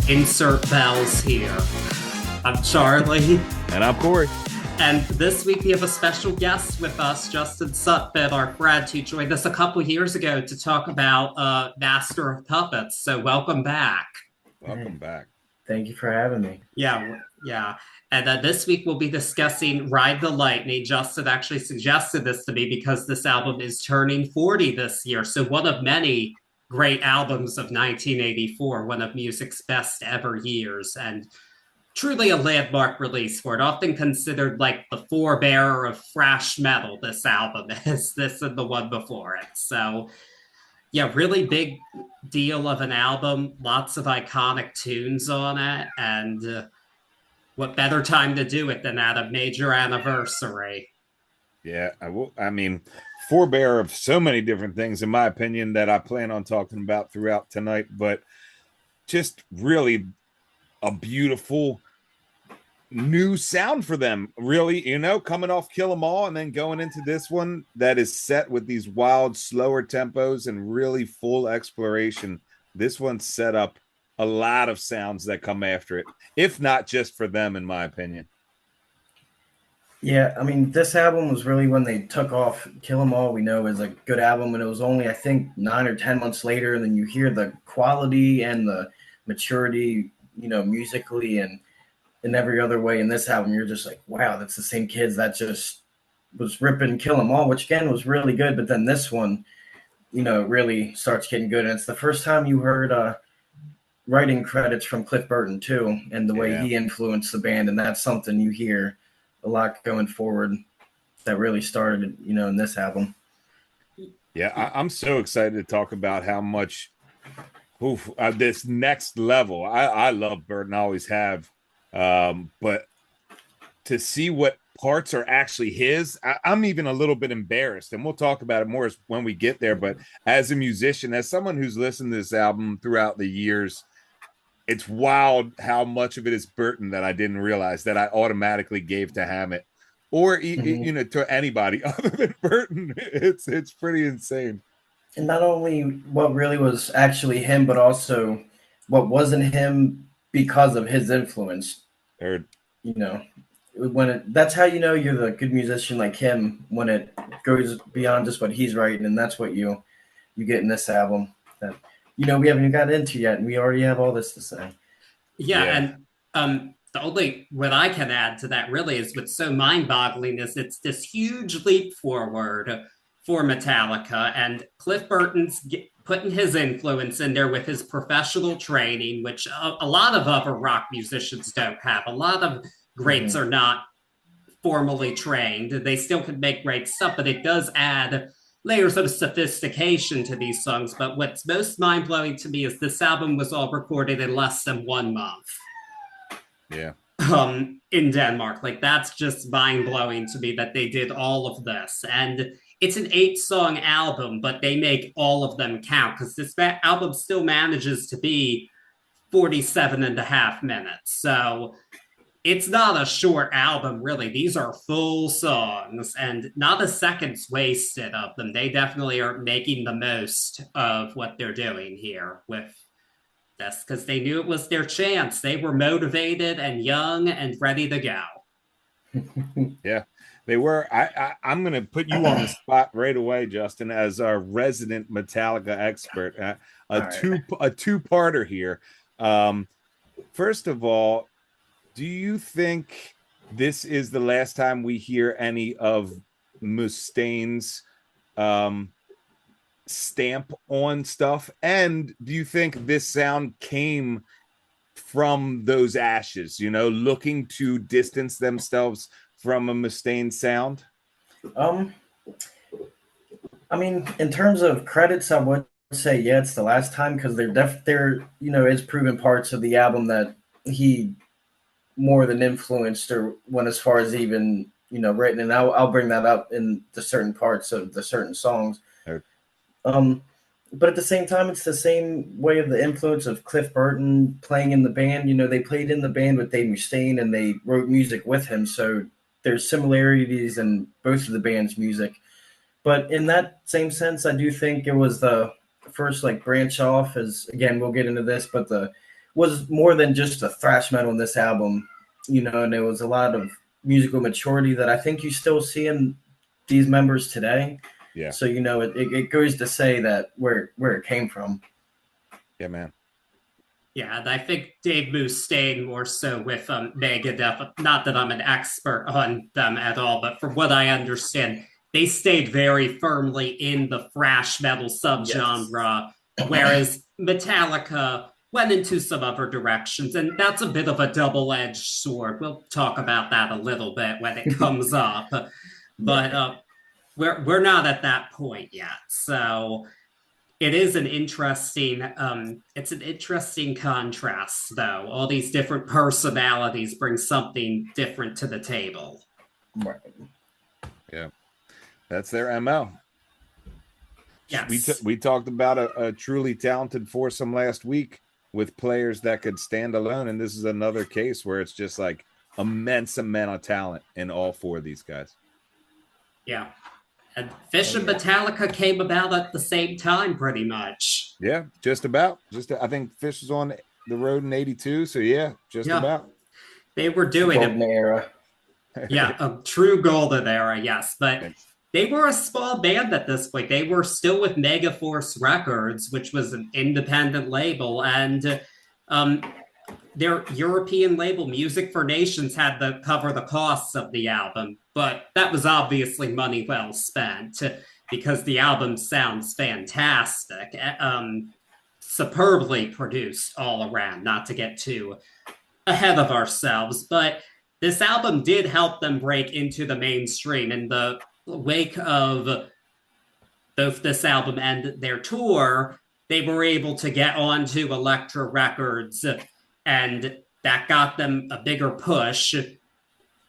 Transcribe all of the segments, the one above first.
Insert bells here. I'm Charlie. And I'm Corey. And this week we have a special guest with us, Justin Sutphin, our friend, who joined us a couple years ago to talk about Master of Puppets. So welcome back. Welcome back. Thank you for having me. Yeah. And this week we'll be discussing Ride the Lightning. Justin actually suggested this to me because this album is turning 40 this year. So one of many great albums of 1984, one of music's best ever years, and truly a landmark release for it. Often considered like the forebearer of thrash metal, this album is this and the one before it. So yeah, really big deal of an album, lots of iconic tunes on it, and what better time to do it than at a major anniversary? Yeah, I mean, forebearer of so many different things, in my opinion, that I plan on talking about throughout tonight, but just really a beautiful new sound for them, really, coming off Kill 'Em All and then going into this one that is set with these wild, slower tempos and really full exploration. This one set up a lot of sounds that come after it, if not just for them, in my opinion. Yeah, I mean, this album was really when they took off. Kill 'Em All, we know, is a good album, and it was only, I think, 9 or 10 months later, and then you hear the quality and the maturity, musically and in every other way in this album. You're just like, wow, that's the same kids that just was ripping Kill 'Em All, which, again, was really good, but then this one, really starts getting good, and it's the first time you heard writing credits from Cliff Burton, too, and the way he influenced the band, and that's something you hear a lot going forward that really started, in this album. Yeah, I'm so excited to talk about how much this next level. I love Burton, I always have, but to see what parts are actually his, I'm even a little bit embarrassed, and we'll talk about it more when we get there. But as a musician, as someone who's listened to this album throughout the years, it's wild how much of it is Burton that I didn't realize that I automatically gave to Hammett or, to anybody other than Burton. It's pretty insane. And not only what really was actually him, but also what wasn't him because of his influence. Heard. That's how you're the good musician like him, when it goes beyond just what he's writing, and that's what you get in this album that we haven't even got into yet, and we already have all this to say. Yeah. And the only what I can add to that really is what's so mind-boggling is it's this huge leap forward for Metallica, and Cliff Burton's putting his influence in there with his professional training, which a lot of other rock musicians don't have. A lot of greats are not formally trained. They still can make great stuff, but it does add layers of sophistication to these songs. But what's most mind-blowing to me is this album was all recorded in less than 1 month. Yeah. In Denmark. Like, that's just mind-blowing to me that they did all of this. And it's an 8-song album, but they make all of them count, because this album still manages to be 47 and a half minutes. So it's not a short album, really. These are full songs, and not a second's wasted of them. They definitely are making the most of what they're doing here with this, because they knew it was their chance. They were motivated and young and ready to go. Yeah, they were. I'm going to put you on the spot right away, Justin, as our resident Metallica expert. A two-parter here. First of all, do you think this is the last time we hear any of Mustaine's stamp on stuff? And do you think this sound came from those ashes, looking to distance themselves from a Mustaine sound? I mean, in terms of credits, I would say, yeah, it's the last time, because there is proven parts of the album that he more than influenced or went as far as even, written. And I'll bring that up in the certain parts of the certain songs. Right. But at the same time, it's the same way of the influence of Cliff Burton playing in the band. They played in the band with Dave Mustaine, and they wrote music with him. So there's similarities in both of the band's music. But in that same sense, I do think it was the first branch off, as again, we'll get into this, but was more than just a thrash metal in this album, and there was a lot of musical maturity that I think you still see in these members today. Yeah. So, it goes to say that where it came from. Yeah, man. Yeah, and I think Dave Mustaine more so with Megadeth. Not that I'm an expert on them at all, but from what I understand, they stayed very firmly in the thrash metal subgenre, whereas Metallica went into some other directions, and that's a bit of a double-edged sword. We'll talk about that a little bit when it comes up, but we're not at that point yet, so. It is an interesting it's an interesting contrast though. All these different personalities bring something different to the table. Right. Yeah. That's their MO. Yes. We talked about a truly talented foursome last week with players that could stand alone, and this is another case where it's just like immense amount of talent in all four of these guys. Yeah. And Fish and Metallica came about at the same time, pretty much. Yeah, just about. I think Fish was on the road in '82, so yeah, just about. They were doing golden era. Yeah, a true golden era, yes. But they were a small band at this point. They were still with Megaforce Records, which was an independent label, and their European label, Music for Nations, had to cover the costs of the album, but that was obviously money well spent because the album sounds fantastic, superbly produced all around, not to get too ahead of ourselves, but this album did help them break into the mainstream in the wake of both this album and their tour. They were able to get onto Elektra Records, and that got them a bigger push.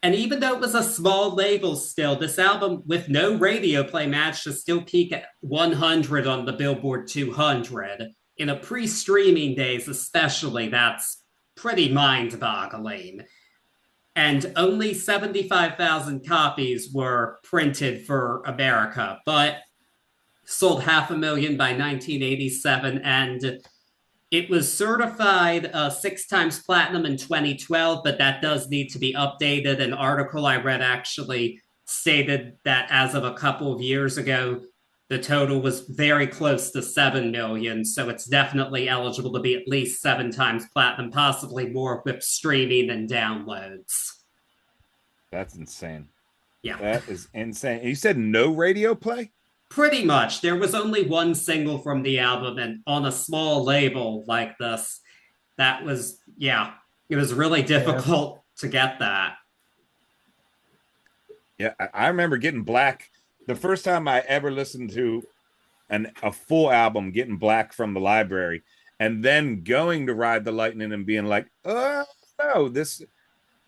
And even though it was a small label still, this album with no radio play managed to still peak at 100 on the Billboard 200. In a pre-streaming days especially, that's pretty mind-boggling. And only 75,000 copies were printed for America, but sold 500,000 by 1987, and it was certified 6 times platinum in 2012, but that does need to be updated. An article I read actually stated that as of a couple of years ago, the total was very close to 7 million. So it's definitely eligible to be at least 7 times platinum, possibly more with streaming and downloads. That's insane. Yeah. That is insane. You said no radio play? Pretty much. There was only one single from the album, and on a small label like this, that was, it was really difficult to get that. Yeah, I remember getting Black. The first time I ever listened to a full album, getting Black from the library, and then going to Ride the Lightning and being like, oh, no, this...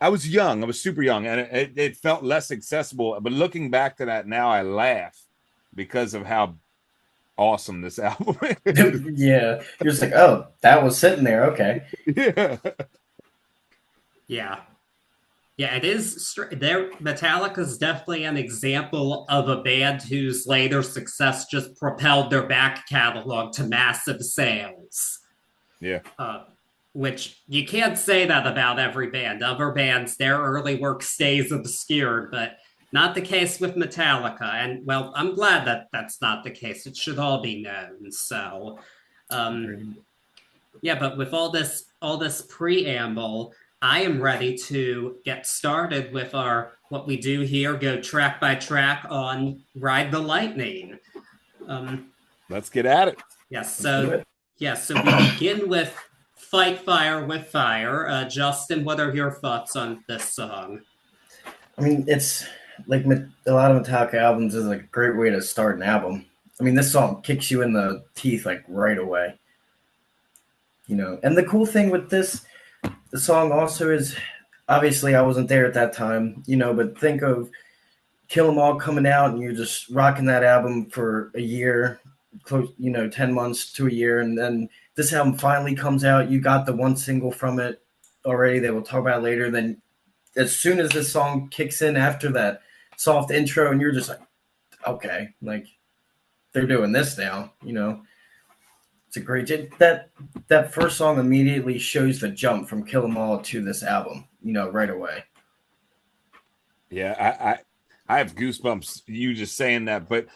I was young. I was super young, and it felt less accessible. But looking back to that now, I laugh because of how awesome this album is. Yeah. You're just like, oh, that was sitting there. Okay. Yeah. Yeah. Yeah, it is. Metallica's definitely an example of a band whose later success just propelled their back catalog to massive sales. Yeah. Which you can't say that about every band. Other bands, their early work stays obscured, but not the case with Metallica. And, well, I'm glad that that's not the case. It should all be known. So, yeah, but with all this preamble, I am ready to get started with what we do here, go track by track on Ride the Lightning. Let's get at it. Yes, so we begin with Fight Fire with Fire. Justin, what are your thoughts on this song? I mean, it's like a lot of Metallica albums is a great way to start an album. I mean, this song kicks you in the teeth like right away. And the cool thing with the song also is, obviously I wasn't there at that time, but think of Kill 'Em All coming out and you're just rocking that album for a year, close, 10 months to a year, and then this album finally comes out. You got the one single from it already that we'll talk about later. Then as soon as this song kicks in after that soft intro, and you're just like, okay, like they're doing this now, It's a great that first song immediately shows the jump from Kill 'Em All to this album, right away. Yeah, I have goosebumps you just saying that, but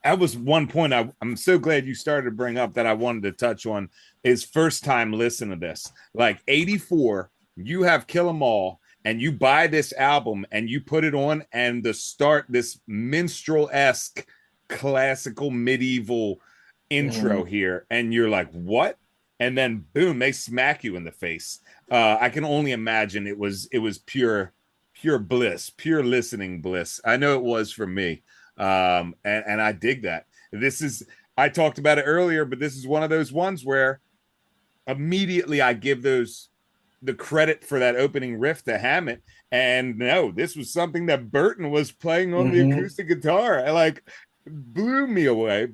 that was one point I'm so glad you started to bring up that I wanted to touch on is first time listen to this. Like 84, you have Kill 'Em All and you buy this album and you put it on and the start this minstrel-esque classical medieval intro here and you're like, what? And then boom, they smack you in the face. I can only imagine it was pure bliss, pure listening bliss. I know it was for me. And I dig that. I talked about it earlier, but this is one of those ones where immediately I give the credit for that opening riff to Hammett. And no, this was something that Burton was playing on the acoustic guitar. I like blew me away.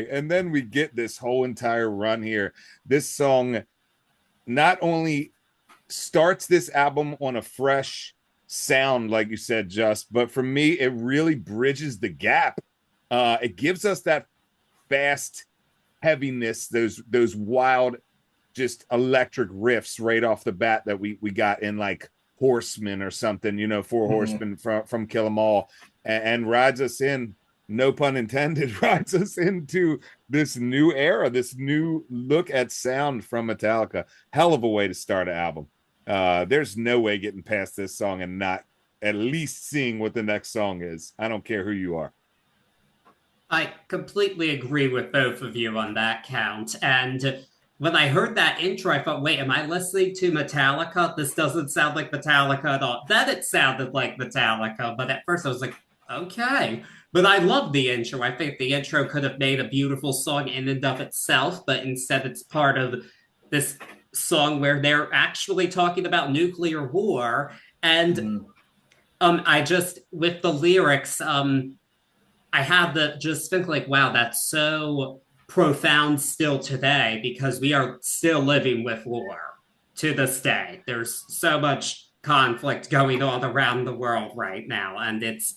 And then we get this whole entire run here. This song not only starts this album on a fresh sound, like you said, but for me, it really bridges the gap. It gives us that fast heaviness, those wild, just electric riffs right off the bat that we got in like Horsemen or something, Four Horsemen from Kill 'Em All, and rides us in, no pun intended, rides us into this new era, this new look at sound from Metallica. Hell of a way to start an album. There's no way getting past this song and not at least seeing what the next song is. I don't care who you are. I completely agree with both of you on that count. And when I heard that intro, I thought, wait, am I listening to Metallica? This doesn't sound like Metallica at all. Then it sounded like Metallica, but at first I was like, okay. But I love the intro. I think the intro could have made a beautiful song in and of itself, but instead it's part of this song where they're actually talking about nuclear war. And I just, with the lyrics, I had to just think like, wow, that's so profound still today because we are still living with war to this day. There's so much conflict going on around the world right now, and it's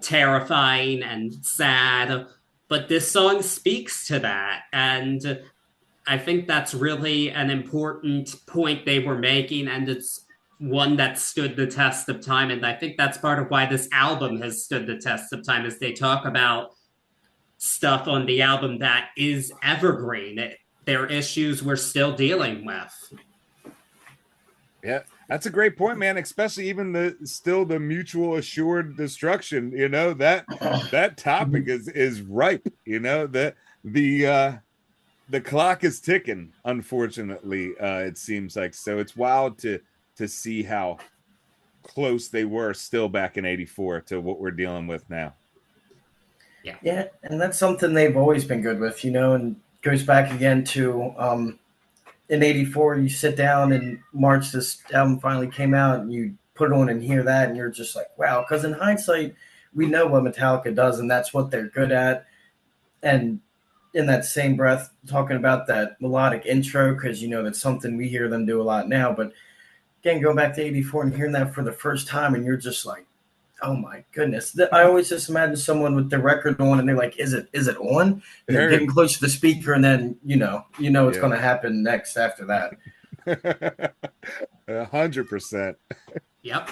terrifying and sad. But this song speaks to that. And I think that's really an important point they were making. And it's one that stood the test of time. And I think that's part of why this album has stood the test of time, is they talk about stuff on the album that is evergreen. They're issues we're still dealing with. Yeah, that's a great point, man. Especially even the mutual assured destruction. That topic is ripe. The clock is ticking. Unfortunately, it seems like so. It's wild to see how close they were still back in '84 to what we're dealing with now. Yeah, and that's something they've always been good with, and goes back again to in '84, you sit down in March, this album finally came out, and you put it on and hear that, and you're just like, wow. Because in hindsight, we know what Metallica does, and that's what they're good at. And in that same breath, talking about that melodic intro, because, that's something we hear them do a lot now. But again, going back to '84 and hearing that for the first time, and you're just like, oh my goodness. I always just imagine someone with the record on and they're like, is it on? And they're getting close to the speaker, and then what's going to happen next after that. 100%. Yep.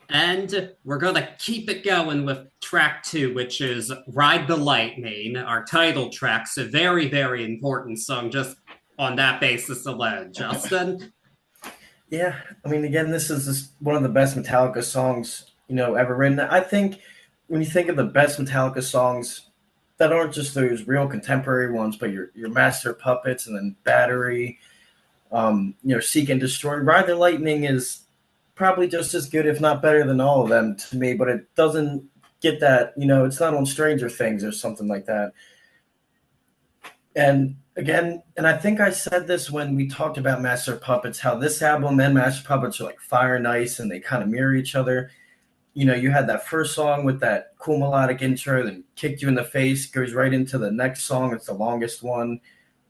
And we're going to keep it going with track 2, which is Ride the Lightning, our title track. So very, very important song just on that basis alone. Justin? Yeah. I mean, again, this is one of the best Metallica songs ever written. I think when you think of the best Metallica songs that aren't just those real contemporary ones, but your Master Puppets and then Battery, Seek and Destroy, Ride the Lightning is probably just as good, if not better than all of them to me, but it doesn't get that, it's not on Stranger Things or something like that. And again, and I think I said this when we talked about Master Puppets, how this album and Master Puppets are like fire and ice, and they kind of mirror each other. You had that first song with that cool melodic intro, then kicked you in the face, goes right into the next song. It's the longest one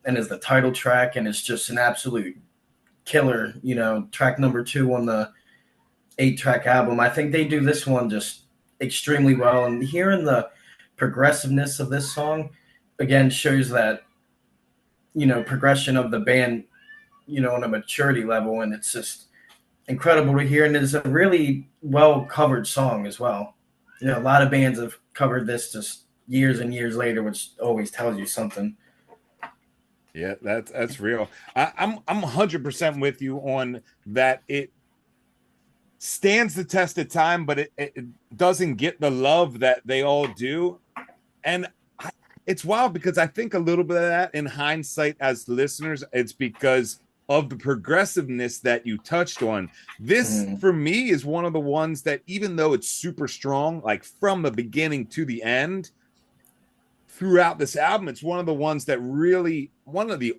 and is the title track, and it's just an absolute killer, track number 2 on the 8-track album. I think they do this one just extremely well. And hearing the progressiveness of this song, again, shows that, progression of the band, on a maturity level, and it's just incredible to hear. And it's a really well covered song as well. A lot of bands have covered this just years and years later, which always tells you something. Yeah, that's real. I'm 100% with you on that. It stands the test of time, but it doesn't get the love that they all do. And it's wild because I think a little bit of that in hindsight as listeners, it's because of the progressiveness that you touched on. This, for me, is one of the ones that, even though it's super strong, like from the beginning to the end, throughout this album, it's one of the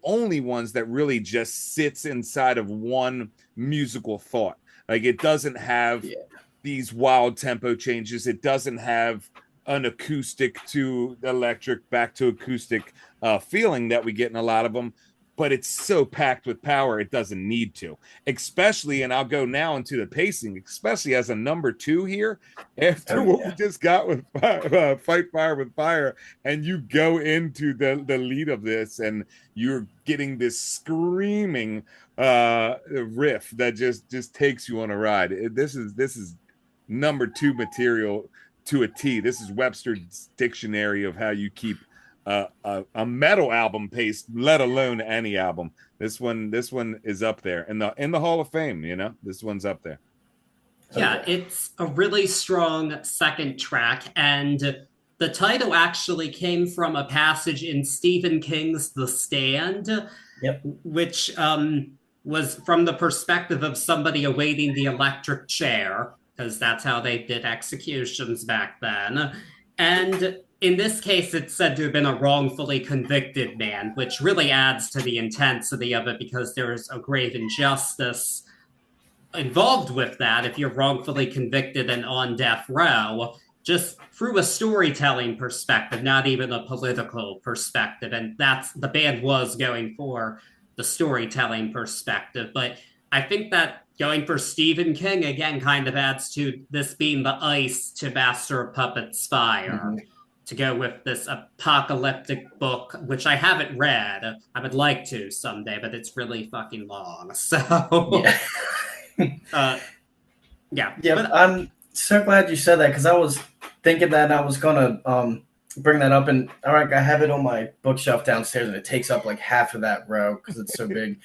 only ones that really just sits inside of one musical thought. Like, it doesn't have these wild tempo changes. It doesn't have an acoustic to electric back to acoustic feeling that we get in a lot of them, but it's so packed with power it doesn't need to. Especially, and I'll go now into the pacing, especially as a number 2 here after what we just got with Fight Fire with Fire, and you go into the lead of this and you're getting this screaming riff that just takes you on a ride. This is number 2 material to a T. This is Webster's dictionary of how you keep a metal album paced, let alone any album. This one is up there in the Hall of Fame. This one's up there. Yeah, it's a really strong second track, and the title actually came from a passage in Stephen King's The Stand, which was from the perspective of somebody awaiting the electric chair, because that's how they did executions back then. And in this case, it's said to have been a wrongfully convicted man, which really adds to the intensity of it because there's a grave injustice involved with that if you're wrongfully convicted and on death row, just through a storytelling perspective, not even a political perspective. And that's the band was going for the storytelling perspective. But I think that going for Stephen King again kind of adds to this being the ice to Master of Puppets Fire. To go with this apocalyptic book, which I haven't read. I would like to someday, but it's really fucking long. So, But I'm so glad you said that, because I was thinking that I was gonna bring that up, and all right, I have it on my bookshelf downstairs, and it takes up like half of that row because it's so big.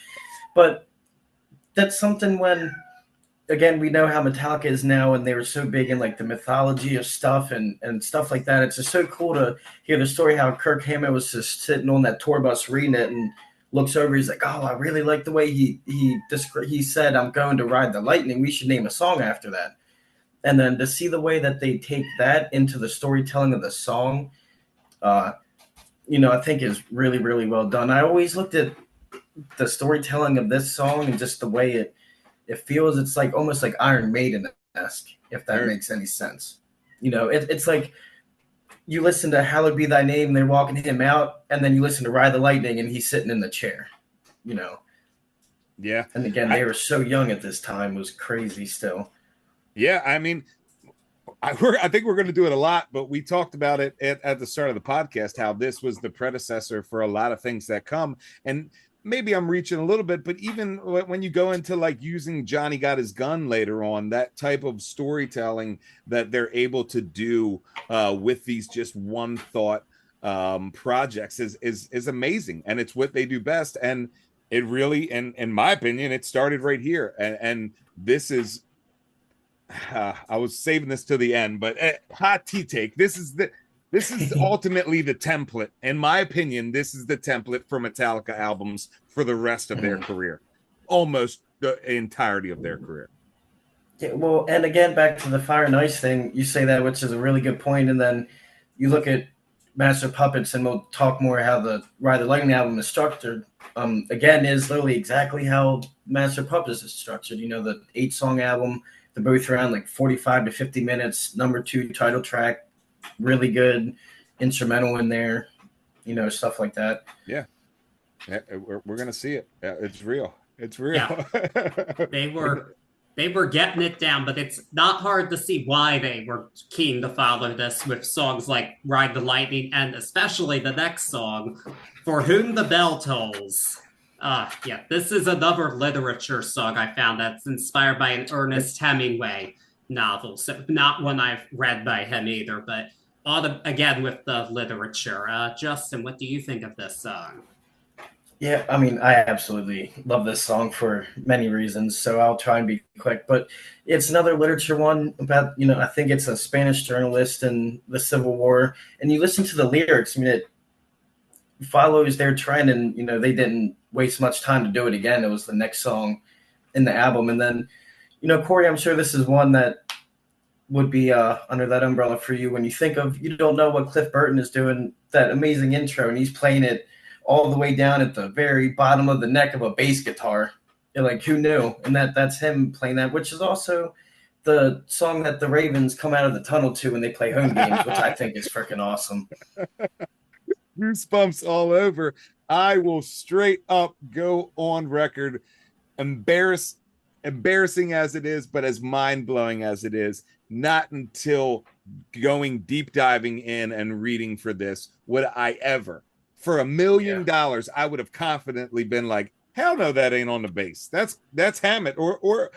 But that's something when, again, we know how Metallica is now, and they were so big in like the mythology of stuff and stuff like that. It's just so cool to hear the story how Kirk Hammett was just sitting on that tour bus reading it and looks over. He's like, "Oh, I really like the way he said, I'm going to ride the lightning. We should name a song after that." And then to see the way that they take that into the storytelling of the song, I think is really, really well done. I always looked at the storytelling of this song and just the way it feels, it's like almost like Iron Maiden-esque, if that makes any sense. It's like you listen to Hallowed Be Thy Name and they're walking him out, and then you listen to Ride the Lightning and he's sitting in the chair, Yeah. And again, they were so young at this time. It was crazy still. Yeah, I mean, I think we're going to do it a lot, but we talked about it at the start of the podcast, how this was the predecessor for a lot of things that come. And maybe I'm reaching a little bit, but even when you go into like using Johnny Got His Gun later on, that type of storytelling that they're able to do with these just one thought projects is amazing. And it's what they do best. And it really, in my opinion, it started right here. And this is, I was saving this to the end, but hot tea take. This is ultimately the template. In my opinion, this is the template for Metallica albums for the rest of their career, almost the entirety of their career. Yeah, well, and again, back to the Fire and Ice thing, you say that, which is a really good point, and then you look at Master of Puppets, and we'll talk more how the Ride the Lightning album is structured. Again, is literally exactly how Master of Puppets is structured. The 8-song album, they're both around like 45 to 50 minutes, number 2 title track, really good instrumental in there, stuff like that. Yeah, we're gonna see it. It's real. Yeah. They were They were getting it down, but it's not hard to see why they were keen to follow this with songs like Ride the Lightning and especially the next song, For Whom the Bell Tolls. Yeah, this is another literature song I found that's inspired by an Ernest Hemingway novel. So, not one I've read by him either, but again with the literature. Justin, what do you think of this song? Yeah, I mean, I absolutely love this song for many reasons, so I'll try and be quick. But it's another literature one about, I think it's a Spanish journalist in the Civil War. And you listen to the lyrics, I mean, it follows their trend, and, they didn't waste much time to do it again. It was the next song in the album. And then, Corey, I'm sure this is one that would be under that umbrella for you when you think of, you don't know what Cliff Burton is doing, that amazing intro, and he's playing it all the way down at the very bottom of the neck of a bass guitar. You're like, who knew? And that's him playing that, which is also the song that the Ravens come out of the tunnel to when they play home games, which I think is freaking awesome. Goosebumps all over. I will straight up go on record, embarrassing as it is, but as mind-blowing as it is, not until going deep diving in and reading for this would I ever, for $1 million, I would have confidently been like, hell no, that ain't on the bass. That's Hammett or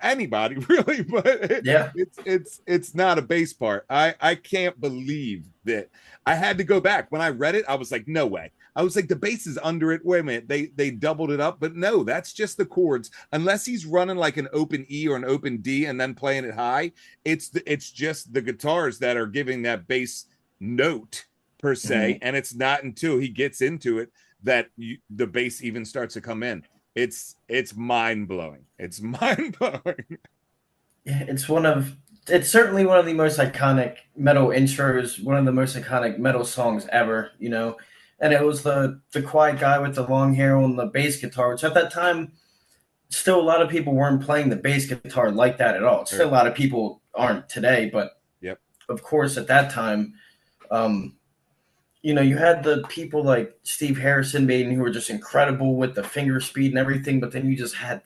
anybody really, but it's not a bass part. I can't believe that. I had to go back when I read it. I was like, no way. I was like, the bass is under it. Wait a minute, they doubled it up, but no, that's just the chords. Unless he's running like an open E or an open D and then playing it high, it's just the guitars that are giving that bass note per se, and it's not until he gets into it that the bass even starts to come in. It's mind-blowing. It's mind-blowing. Yeah, it's certainly one of the most iconic metal intros, one of the most iconic metal songs ever, and it was the quiet guy with the long hair on the bass guitar, which at that time still a lot of people weren't playing the bass guitar like that at all. Still a lot of people aren't today, but of course at that time, you had the people like Steve Harrison Maiden who were just incredible with the finger speed and everything, but then you just had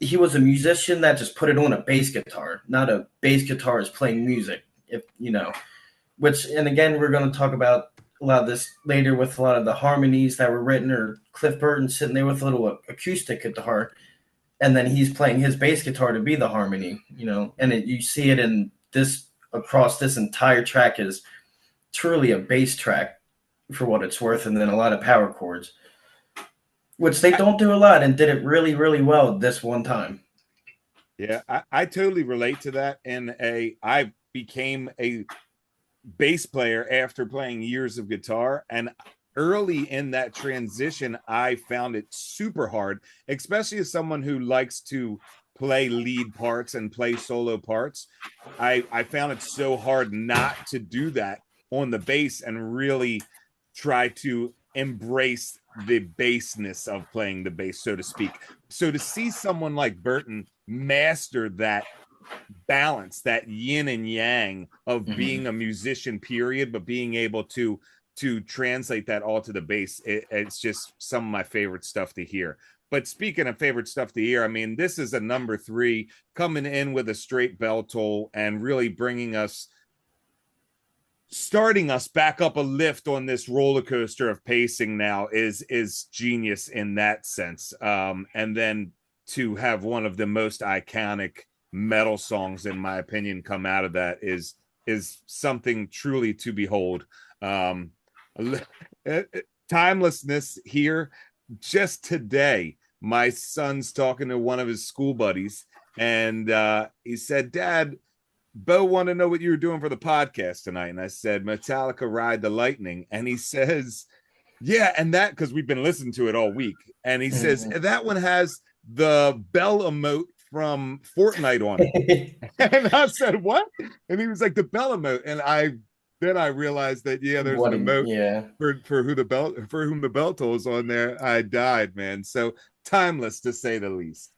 he was a musician that just put it on a bass guitar, not a bass guitarist playing music, and again, we're going to talk about a lot of this later with a lot of the harmonies that were written, or Cliff Burton sitting there with a little acoustic guitar, and then he's playing his bass guitar to be the harmony, and you see it in this, across this entire track is truly a bass track for what it's worth, and then a lot of power chords, which they don't do a lot, and did it really, really well this one time. Yeah, I totally relate to that. I became a bass player after playing years of guitar, and early in that transition, I found it super hard, especially as someone who likes to play lead parts and play solo parts. I found it so hard not to do that on the bass and really try to embrace the bassness of playing the bass, so to speak. So to see someone like Burton master that balance, that yin and yang of being a musician, period, but being able to translate that all to the bass, it's just some of my favorite stuff to hear. But speaking of favorite stuff to hear, I mean, this is a number 3 coming in with a straight bell toll and really starting us back up a lift on this roller coaster of pacing now is genius in that sense. And then to have one of the most iconic metal songs, in my opinion, come out of that is something truly to behold. Timelessness here. Just today, my son's talking to one of his school buddies, and he said, Dad, Bo wanted to know what you were doing for the podcast tonight. And I said, Metallica-Ride The Lightning. And he says, yeah, and that, because we've been listening to it all week. And he says, that one has the bell emote from Fortnite on it. And I said, what? And he was like, the bell emote. And then I realized that, there's an emote for whom the bell tolls on there. I died, man. So timeless, to say the least.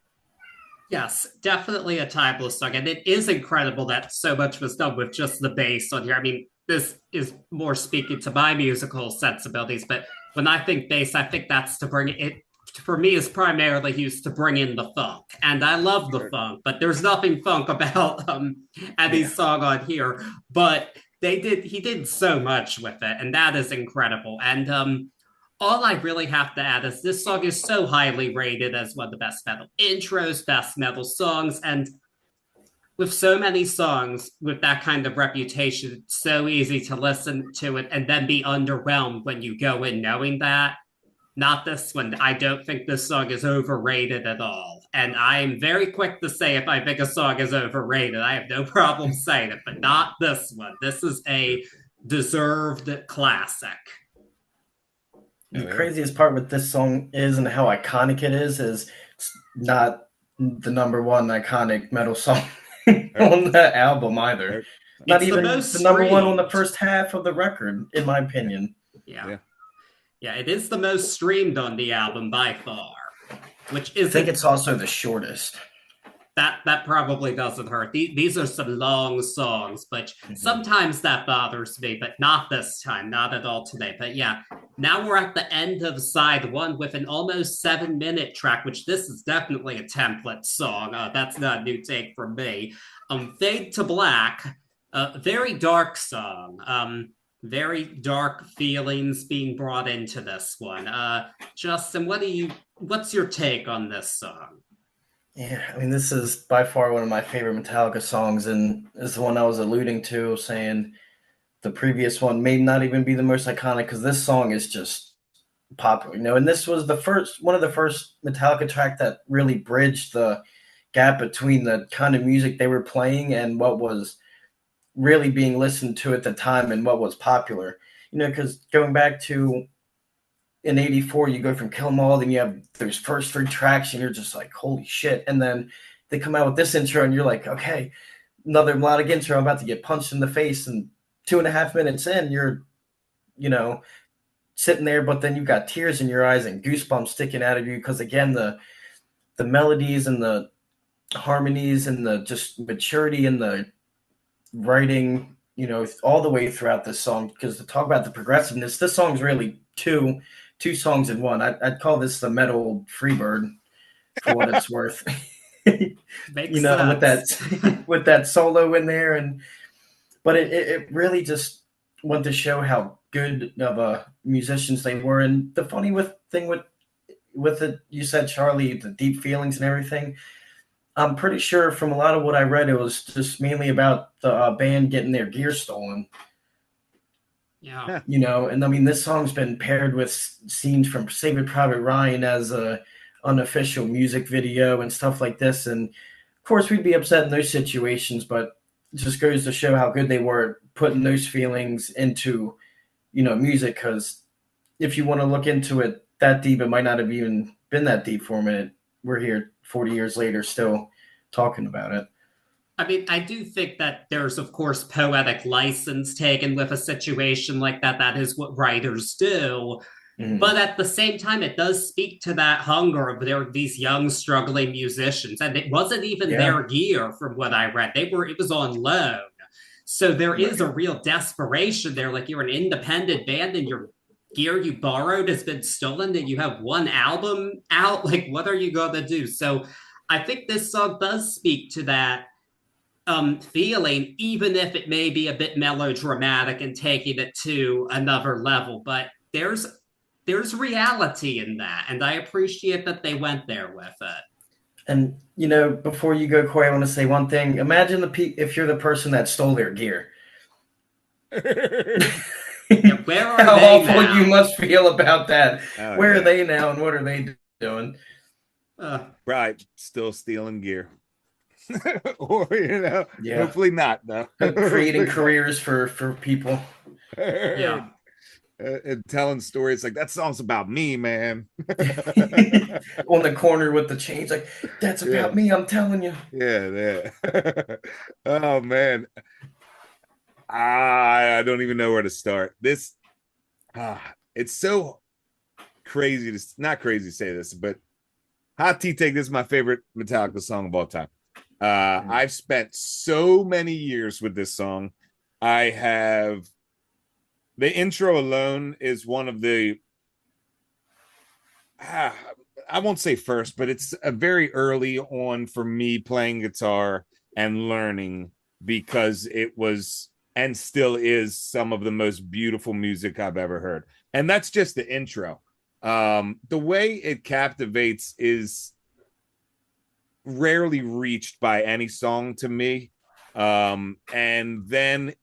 Yes, definitely a timeless song. And it is incredible that so much was done with just the bass on here. I mean, this is more speaking to my musical sensibilities, but when I think bass, I think that's to bring it for me is primarily used to bring in the funk, and I love the funk, but there's nothing funk about Eddie's song on here. But he did so much with it, and that is incredible. And all I really have to add is this song is so highly rated as one of the best metal intros, best metal songs, and with so many songs with that kind of reputation, it's so easy to listen to it and then be underwhelmed when you go in knowing that. Not this one. I don't think this song is overrated at all. And I'm very quick to say if I think a song is overrated. I have no problem saying it, but not this one. This is a deserved classic. The craziest part with this song is, and how iconic it is it's not the number one iconic metal song on the album either. Not even the number one on the first half of the record, in my opinion. Yeah, it is the most streamed on the album by far, which is. I think it's also the shortest. That probably doesn't hurt. These are some long songs, but sometimes that bothers me, but not this time, not at all today. But yeah, now we're at the end of side one with an almost 7-minute track, which this is definitely a template song. That's not a new take from me. Fade to Black, very dark song. Very dark feelings being brought into this one. Justin, what's your take on this song? Yeah, I mean, this is by far one of my favorite Metallica songs, and is the one I was alluding to, saying the previous one may not even be the most iconic because this song is just popular, and this was one of the first Metallica track that really bridged the gap between the kind of music they were playing and what was really being listened to at the time and what was popular, because going back to in '84, you go from Kill 'Em All, then you have those first 3 tracks, and you're just like, holy shit. And then they come out with this intro, and you're like, okay, another melodic intro. I'm about to get punched in the face. And 2.5 minutes in, you're, sitting there, but then you've got tears in your eyes and goosebumps sticking out of you. Because again, the melodies and the harmonies and the just maturity and the writing, all the way throughout this song. Because to talk about the progressiveness, this song's really two songs in one. I'd call this the metal Freebird for what it's worth. Makes sense. with that solo in there, but it really just went to show how good of musicians they were. And the funny thing with it, you said, Charlie, the deep feelings and everything. I'm pretty sure from a lot of what I read, it was just mainly about the band getting their gear stolen. Yeah. And I mean, this song's been paired with scenes from Saving Private Ryan as a unofficial music video and stuff like this. And of course, we'd be upset in those situations, but it just goes to show how good they were at putting those feelings into, music. Because if you want to look into it that deep, it might not have even been that deep for a minute. We're here 40 years later still talking about it. I mean, I do think that there's, of course, poetic license taken with a situation like that. That is what writers do. Mm. But at the same time, it does speak to that hunger of these young, struggling musicians. And it wasn't even their gear, from what I read. It was on loan. So there is a real desperation there. Like, you're an independent band and your gear you borrowed has been stolen and you have one album out. Like, what are you going to do? So I think this song does speak to that feeling, even if it may be a bit melodramatic and taking it to another level. But there's reality in that, and I appreciate that they went there with it. And before you go, Corey, I want to say one thing. Imagine if you're the person that stole their gear. Where are How they awful now? You must feel about that. Where are they now, and what are they doing? Right, still stealing gear. Or hopefully not, though. Creating careers for people. Yeah. And telling stories like, that song's about me, man. On the corner with the chains, like, that's about me, I'm telling you. Yeah. Oh man, I don't even know where to start. This it's so crazy not crazy to say this, but hot tea take, this is my favorite Metallica song of all time. I've spent so many years with this song. The intro alone is one of the I won't say first, but it's a very early on for me playing guitar and learning, because it was and still is some of the most beautiful music I've ever heard. And that's just the intro. The way it captivates is rarely reached by any song to me. And then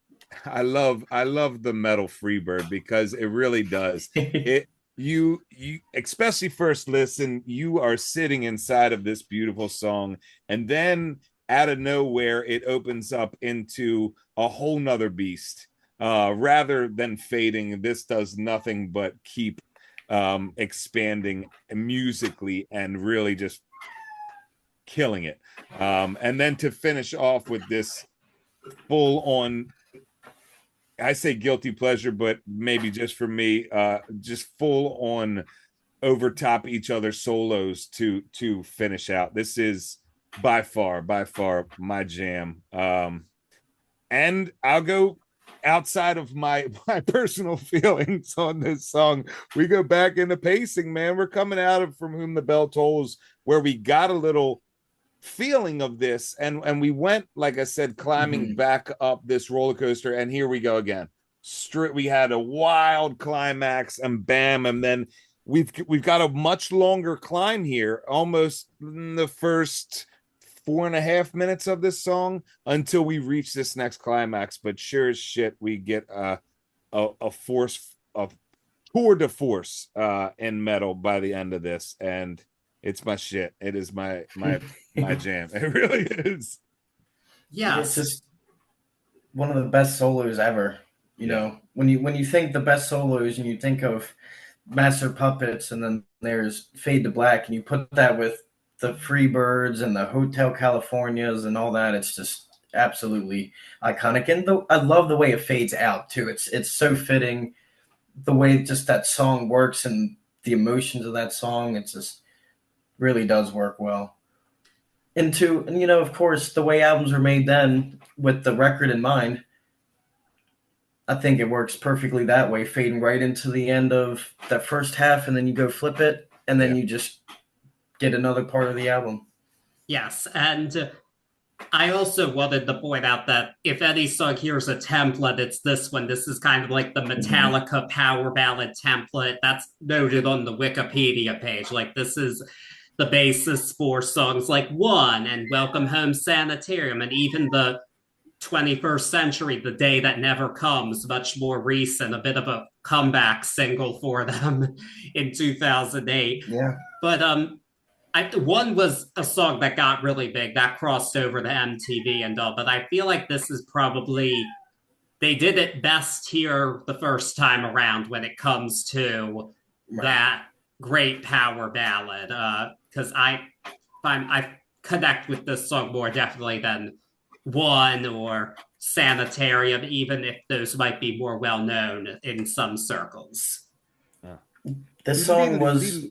I love the metal Freebird, because it really does. It you especially first listen, you are sitting inside of this beautiful song, and then out of nowhere it opens up into a whole nother beast. Rather than fading, this does nothing but keep expanding musically and really just killing it. And then to finish off with this full on, I say guilty pleasure, but maybe just for me, just full on over top each other solos to finish out. This is by far my jam. And I'll go outside of my personal feelings on this song. We go back into pacing, man. We're coming out of From Whom the Bell Tolls, where we got a little feeling of this, and we went, like I said, climbing back up this roller coaster, and here we go again. We had a wild climax, and bam, and then we've got a much longer climb here, almost in the first 4.5 minutes of this song, until we reach this next climax. But sure as shit, we get a tour de force in metal by the end of this, and it's my shit. It is my jam. It really is. It's just one of the best solos ever. You know, when you think the best solos, and you think of Master Puppets, and then there's Fade to Black, and you put that with the Freebirds and the Hotel Californias and all that, it's just absolutely iconic. And I love the way it fades out too. It's so fitting, the way just that song works and the emotions of that song. It just really does work well. And of course, the way albums were made then, with the record in mind, I think it works perfectly that way, fading right into the end of that first half, and then you go flip it, and then you just get another part of the album. Yes, and I also wanted to point out that if any song here's a template, it's this one. This is kind of like the Metallica power ballad template that's noted on the Wikipedia page. Like, this is the basis for songs like One and Welcome Home Sanitarium, and even the 21st Century, The Day That Never Comes, much more recent, a bit of a comeback single for them in 2008. Yeah. But One was a song that got really big, that crossed over to MTV and all, but I feel like this is probably, they did it best here the first time around when it comes to that great power ballad, because I connect with this song more definitely than One or Sanitarium, even if those might be more well known in some circles. This song was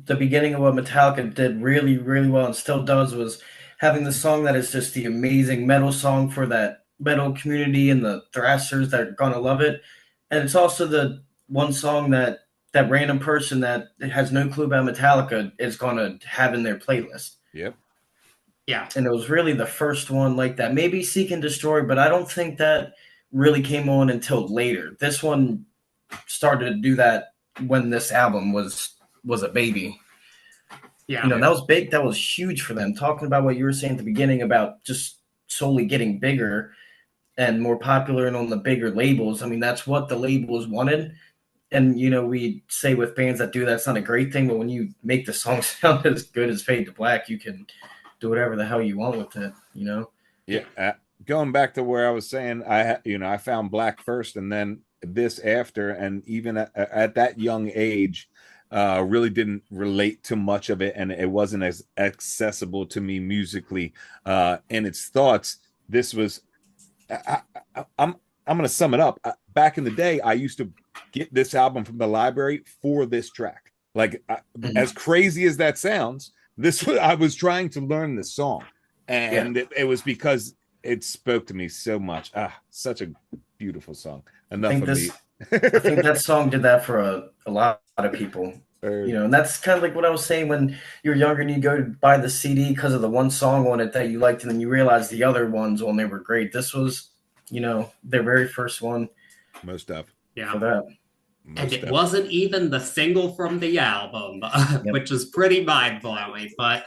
the beginning of what Metallica did really, really well, and still does, was having the song that is just the amazing metal song for that metal community and the thrashers that are gonna love it. And it's also the one song that random person that has no clue about Metallica is gonna have in their playlist. Yep. Yeah. And it was really the first one like that. Maybe Seek and Destroy, but I don't think that really came on until later. This one started to do that when this album was a baby. Yeah. That was big. That was huge for them. Talking about what you were saying at the beginning about just solely getting bigger and more popular and on the bigger labels. I mean, that's what the labels wanted. And, we say with bands that do that's not a great thing, but when you make the song sound as good as Fade to Black, you can do whatever the hell you want with it, Yeah. Going back to where I was saying, I found Black first and then this after, and even at that young age, really didn't relate to much of it, and it wasn't as accessible to me musically in its thoughts. This was, I'm going to sum it up. Back in the day, I used to get this album from the library for this track. Like, as crazy as that sounds, I was trying to learn this song, and it was because it spoke to me so much. Such a beautiful song. Enough of me. I think that song did that for a lot of people. And that's kind of like what I was saying when you're younger and you go to buy the CD because of the one song on it that you liked, and then you realize the other ones on there were great. This was, their very first one Most stuff. Yeah. for that. And Most it stuff. wasn't even the single from the album, Yep. which is pretty mind-blowing. But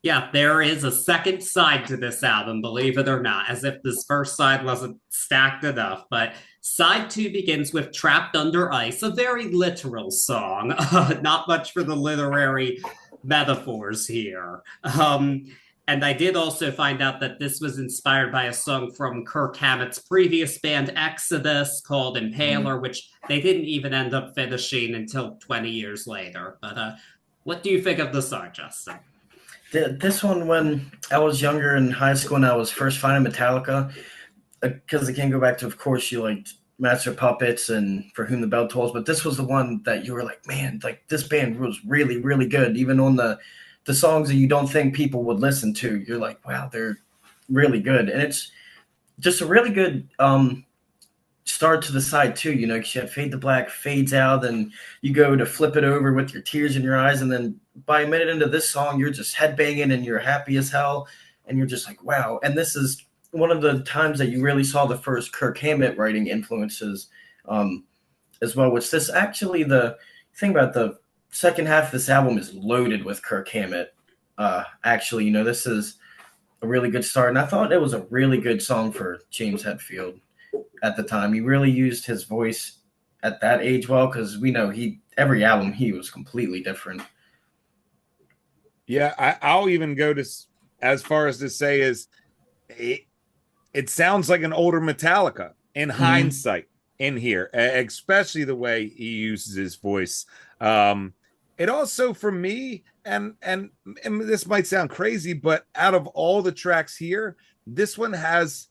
yeah, there is a second side to this album, believe it or not, as if this first side wasn't stacked enough. But side two begins with Trapped Under Ice, a very literal song. Not much for the literary metaphors here. And I did also find out that this was inspired by a song from Kirk Hammett's previous band, Exodus, called Impaler, which they didn't even end up finishing until 20 years later. But what do you think of the song, Justin? This one, when I was younger in high school and I was first finding Metallica, because I can't go back to, of course, you liked Master of Puppets and For Whom the Bell Tolls, but this was the one that you were like, man, like this band was really, really good. Even on the songs that you don't think people would listen to, you're like, wow, they're really good. And it's just a really good start to the side too. You have Fade to Black fades out, and you go to Flip It Over with your tears in your eyes, and then by a minute into this song, you're just headbanging and you're happy as hell, and you're just like, wow. And this is one of the times that you really saw the first Kirk Hammett writing influences as well, which this actually, the thing about the second half of this album is loaded with Kirk Hammett. Actually, this is a really good start, and I thought it was a really good song for James Hetfield at the time. He really used his voice at that age well, because we know every album he was completely different. Yeah, I'll even go to as far as to say is it sounds like an older Metallica in hindsight in here, especially the way he uses his voice. It also, for me, and this might sound crazy, but out of all the tracks here, this one has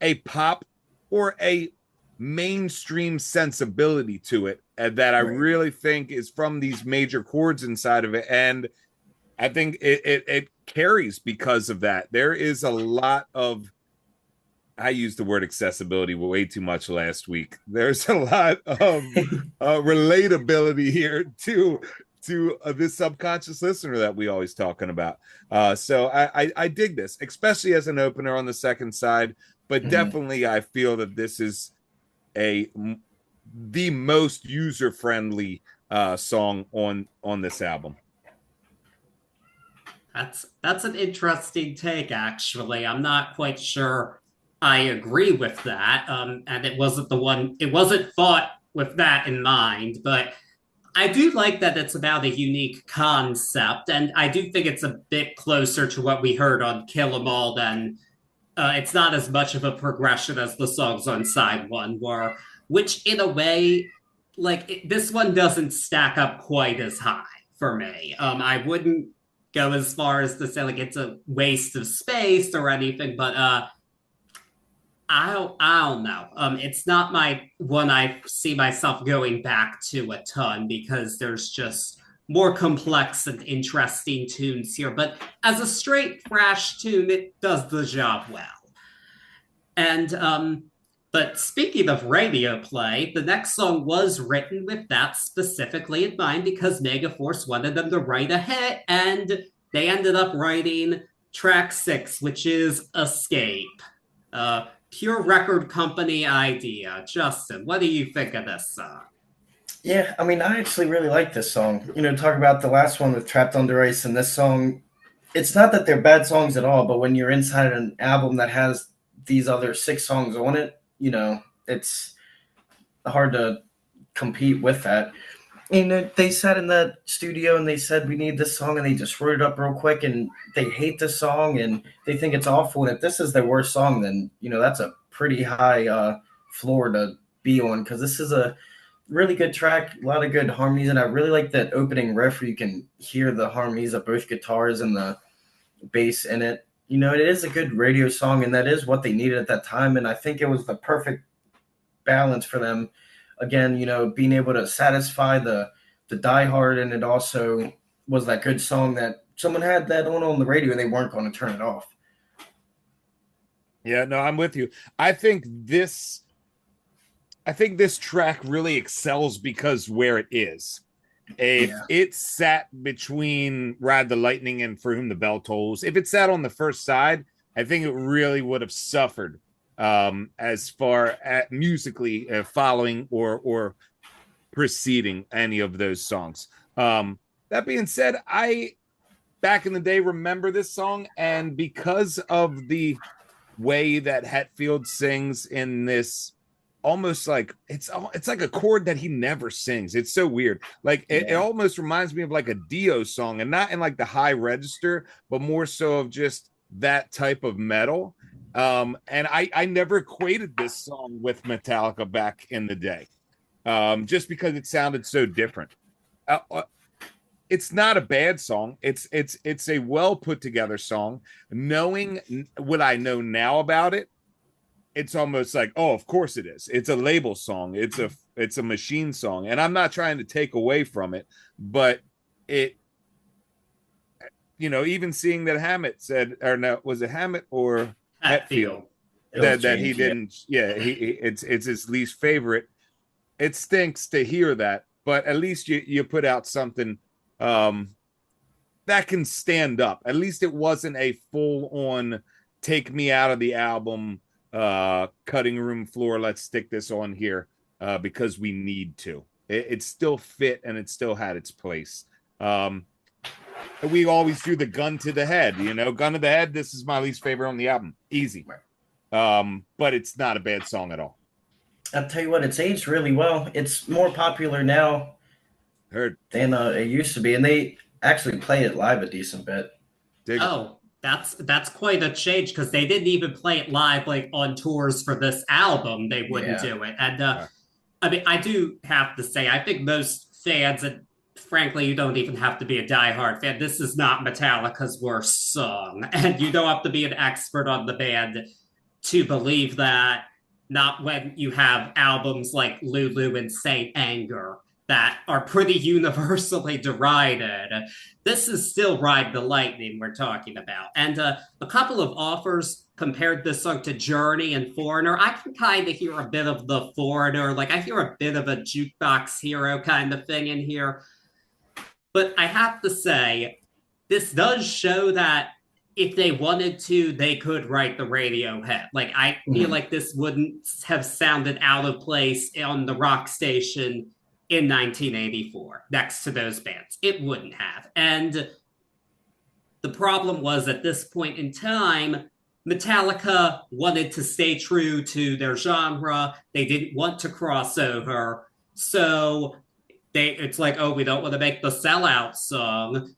a pop or a mainstream sensibility to it that I really think is from these major chords inside of it. And I think it carries because of that. There is a lot of, I used the word accessibility way too much last week. There's a lot of relatability here to this subconscious listener that we always talking about. So I dig this, especially as an opener on the second side. But definitely, I feel that this is the most user friendly song on this album. That's an interesting take, actually. I'm not quite sure I agree with that. And it wasn't thought with that in mind, but I do like that it's about a unique concept, and I do think it's a bit closer to what we heard on Kill 'Em All than it's not as much of a progression as the songs on side one were, which in a way, this one doesn't stack up quite as high for me. I wouldn't go as far as to say like it's a waste of space or anything, but I don't know. It's not my one I see myself going back to a ton, because there's just more complex and interesting tunes here. But as a straight thrash tune, it does the job well. And but speaking of radio play, the next song was written with that specifically in mind, because Megaforce wanted them to write a hit, and they ended up writing track 6, which is Escape. Pure record company idea. Justin, what do you think of this song? Yeah, I mean, I actually really like this song. Talk about the last one with Trapped Under Ice, and this song, it's not that they're bad songs at all, but when you're inside an album that has these other 6 songs on it, it's hard to compete with that. And they sat in that studio and they said, we need this song, and they just wrote it up real quick, and they hate this song and they think it's awful. And if this is their worst song, then, that's a pretty high floor to be on, because this is a really good track, a lot of good harmonies, and I really like that opening riff where you can hear the harmonies of both guitars and the bass in it. It is a good radio song, and that is what they needed at that time, and I think it was the perfect balance for them. Again, being able to satisfy the diehard, and it also was that good song that someone had that on the radio and they weren't going to turn it off. Yeah, no, I'm with you. I think this track really excels because where it is. If Yeah. it sat between Ride the Lightning and For Whom the Bell Tolls, if it sat on the first side, I think it really would have suffered as far as musically following or preceding any of those songs. That being said, I back in the day remember this song, and because of the way that Hetfield sings in this, almost like it's like a chord that he never sings. It's so weird. Like it almost reminds me of like a Dio song, and not in like the high register, but more so of just that type of metal. And I never equated this song with Metallica back in the day, just because it sounded so different. It's not a bad song. It's a well put together song. Knowing what I know now about it, it's almost like, oh, of course it is. It's a label song. It's a machine song, and I'm not trying to take away from it, but it, even seeing that Hammett said, or no, was it Hammett or Hetfield that he didn't, it's his least favorite. It stinks to hear that, but at least you put out something that can stand up. At least it wasn't a full on take me out of the album, cutting room floor. Let's stick this on here because we need to. It still fit and it still had its place. We always do the gun to the head, gun to the head. This is my least favorite on the album. Easy. But it's not a bad song at all. I'll tell you what, it's aged really well. It's more popular now than it used to be, and they actually play it live a decent bit. That's quite a change, because they didn't even play it live like on tours for this album. They wouldn't do it. And I mean, I do have to say, I think most fans, and frankly, you don't even have to be a diehard fan, this is not Metallica's worst song. And you don't have to be an expert on the band to believe that, not when you have albums like Lulu and Saint Anger that are pretty universally derided. This is still Ride the Lightning we're talking about. And a couple of offers compared this song to Journey and Foreigner. I can kind of hear a bit of the Foreigner, like I hear a bit of a Jukebox Hero kind of thing in here. But I have to say, this does show that if they wanted to, they could write the radio hit. Like, I feel like this wouldn't have sounded out of place on the rock station in 1984 next to those bands. It wouldn't have. And the problem was, at this point in time, Metallica wanted to stay true to their genre. They didn't want to cross over. So it's like, oh, we don't want to make the sellout song.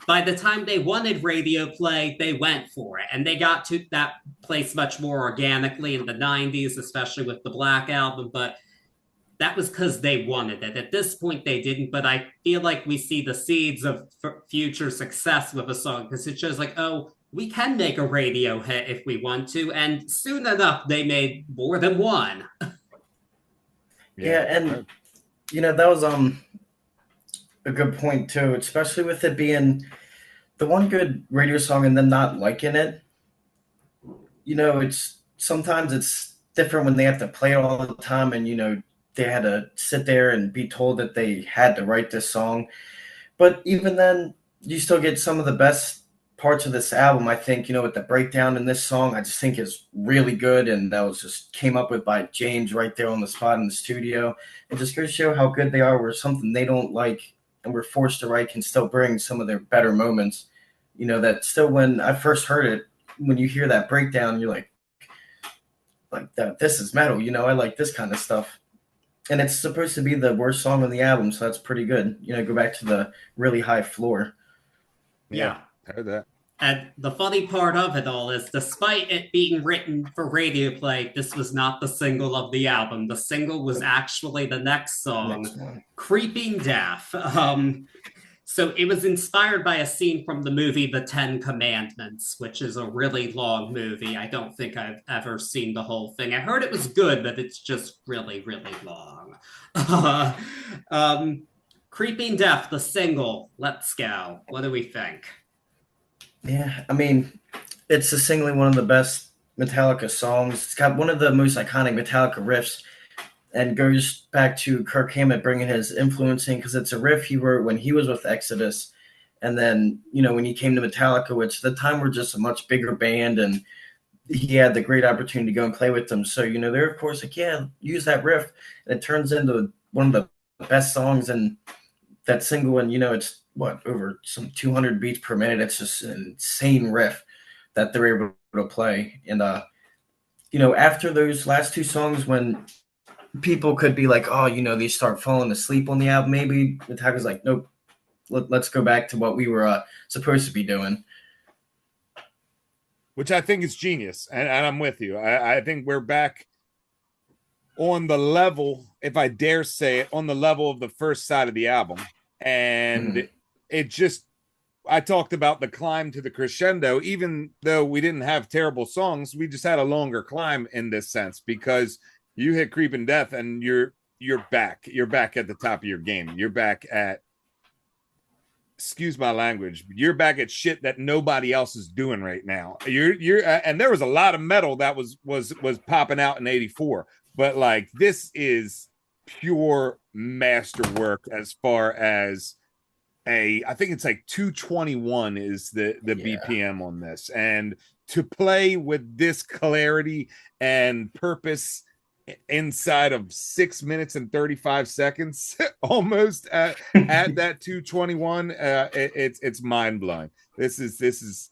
By the time they wanted radio play, they went for it. And they got to that place much more organically in the 90s, especially with the Black Album. But that was because they wanted it. At this point, they didn't. But I feel like we see the seeds of future success with a song, because it shows like, oh, we can make a radio hit if we want to. And soon enough, they made more than one. And that was a good point too, especially with it being the one good radio song and them not liking it. It's sometimes it's different when they have to play it all the time, and they had to sit there and be told that they had to write this song. But even then, you still get some of the best parts of this album. I think, with the breakdown in this song, I just think is really good, and that was just came up with by James right there on the spot in the studio. It just goes to show how good they are, where something they don't like and we're forced to write can still bring some of their better moments. That still, when I first heard it, when you hear that breakdown, you're like that, this is metal, I like this kind of stuff. And it's supposed to be the worst song on the album, so that's pretty good. Go back to the really high floor. Yeah. I heard that. And the funny part of it all is, despite it being written for radio play, this was not the single of the album. The single was actually the next song, Creeping Death. So it was inspired by a scene from the movie The Ten Commandments, which is a really long movie. I don't think I've ever seen the whole thing. I heard it was good, but it's just really, really long. Creeping Death, the single. Let's go. What do we think? Yeah, I mean, it's singly one of the best Metallica songs. It's got one of the most iconic Metallica riffs. and goes back to Kirk Hammett bringing his influence in, because it's a riff he wrote when he was with Exodus. And then, when he came to Metallica, which at the time were just a much bigger band, and he had the great opportunity to go and play with them. So, they're of course like, yeah, use that riff. And it turns into one of the best songs in that single. And, it's over some 200 beats per minute. It's just an insane riff that they're able to play. And, after those last two songs, when people could be like, oh, they start falling asleep on the album, maybe Metallica's like, nope, let's go back to what we were supposed to be doing. Which I think is genius, and I'm with you. I think we're back on the level, if I dare say it, on the level of the first side of the album. And it just, I talked about the climb to the crescendo. Even though we didn't have terrible songs, we just had a longer climb in this sense, because you hit Creeping Death and you're back. You're back at the top of your game. You're back at, excuse my language, but you're back at shit that nobody else is doing right now. You're and there was a lot of metal that was popping out in 84, but like, this is pure masterwork as far as I think it's like 221 is the BPM on this, and to play with this clarity and purpose inside of 6 minutes and 35 seconds almost at that 221, it's mind-blowing. This is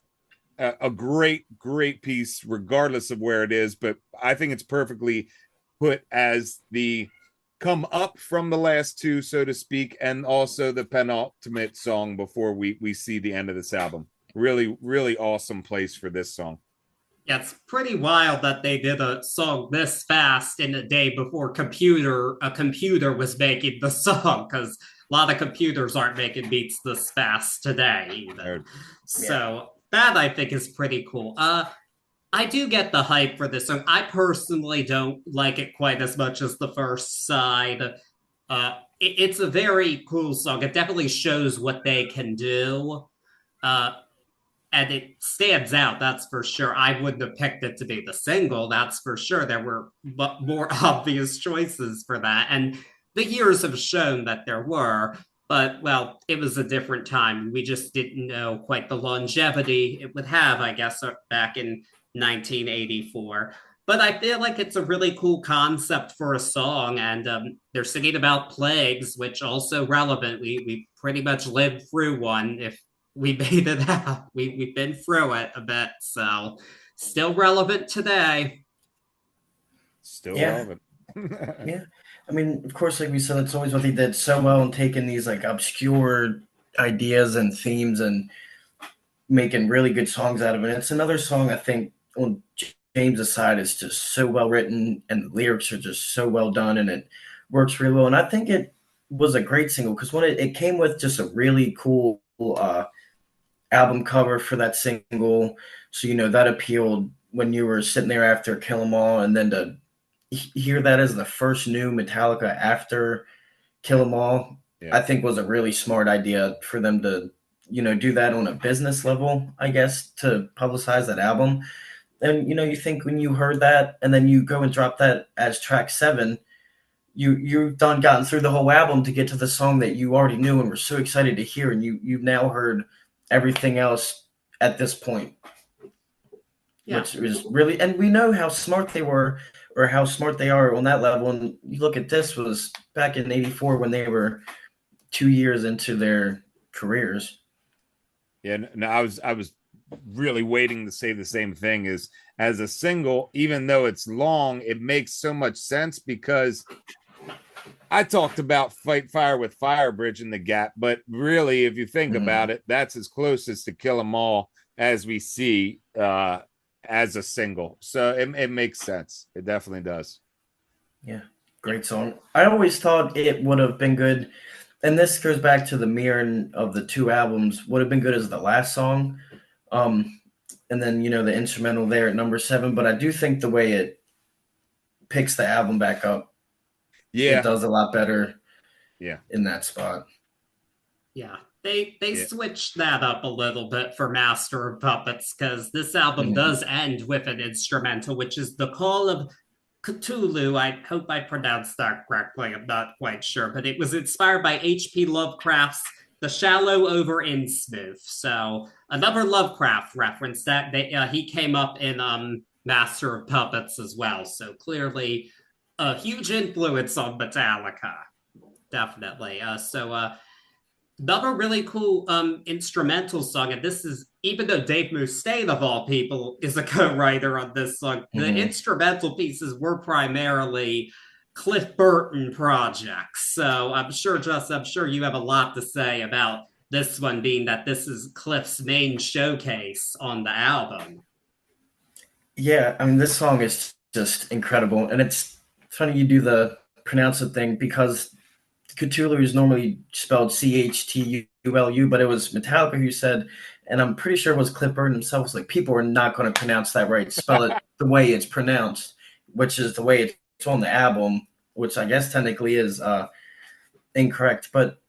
a great piece regardless of where it is, but I think it's perfectly put as the come up from the last two, so to speak, and also the penultimate song before we see the end of this album. Really awesome place for this song. Yeah, it's pretty wild that they did a song this fast in a day before a computer was making the song, because a lot of computers aren't making beats this fast today even. So that, I think, is pretty cool. I do get the hype for this song. I personally don't like it quite as much as the first side. It's a very cool song. It definitely shows what they can do. And it stands out, that's for sure. I wouldn't have picked it to be the single, that's for sure. There were more obvious choices for that. And the years have shown that there were. But, well, it was a different time. We just didn't know quite the longevity it would have, I guess, back in 1984. But I feel like it's a really cool concept for a song. And they're singing about plagues, which also relevant. We pretty much lived through one, if we made it out. We've been through it a bit, so still relevant today. Still relevant. Yeah. I mean, of course, like we said, it's always what he did so well in taking these like obscure ideas and themes and making really good songs out of it. It's another song I think on James's side is just so well written, and the lyrics are just so well done, and it works really well. And I think it was a great single, because when it came with just a really cool album cover for that single, so that appealed when you were sitting there after Kill 'Em All, and then to hear that as the first new Metallica after Kill 'Em All, I think was a really smart idea for them to do that on a business level, I guess, to publicize that album. And you think when you heard that and then you go and drop that as track 7, you've gotten through the whole album to get to the song that you already knew and were so excited to hear, and you've now heard everything else at this point. Which is really, and we know how smart they were, or how smart they are on that level. And you look at this was back in 84 when they were 2 years into their careers. Yeah, no, I was really waiting to say the same thing. Is as a single, even though it's long, it makes so much sense, because I talked about Fight Fire with Fire bridging the gap, but really, if you think about it, that's as closest to Kill 'Em All as we see as a single. So it makes sense. It definitely does. Yeah, great song. I always thought it would have been good, and this goes back to the mirroring of the two albums, would have been good as the last song. And then, the instrumental there at number 7. But I do think the way it picks the album back up, it does a lot better in that spot. Yeah. They switched that up a little bit for Master of Puppets, because this album does end with an instrumental, which is the call of Cthulhu, I hope I pronounced that correctly. I'm not quite sure, but it was inspired by H.P. Lovecraft's The Shallow over Innsmouth. So another Lovecraft reference that he came up in Master of Puppets as well. So clearly a huge influence on Metallica, definitely. Another really cool instrumental song, and this is even though Dave Mustaine of all people is a co-writer on this song, the Mhm. instrumental pieces were primarily Cliff Burton projects. So I'm sure you have a lot to say about this one, being that this is Cliff's main showcase on the album. Yeah, I mean, this song is just incredible, and it's funny you do the pronounce it thing because Cthulhu is normally spelled Cthulhu, but it was Metallica who said, and I'm pretty sure it was Cliff Burton himself, was like, people are not going to pronounce that right. Spell it the way it's pronounced, which is the way it's on the album, which I guess technically is incorrect. But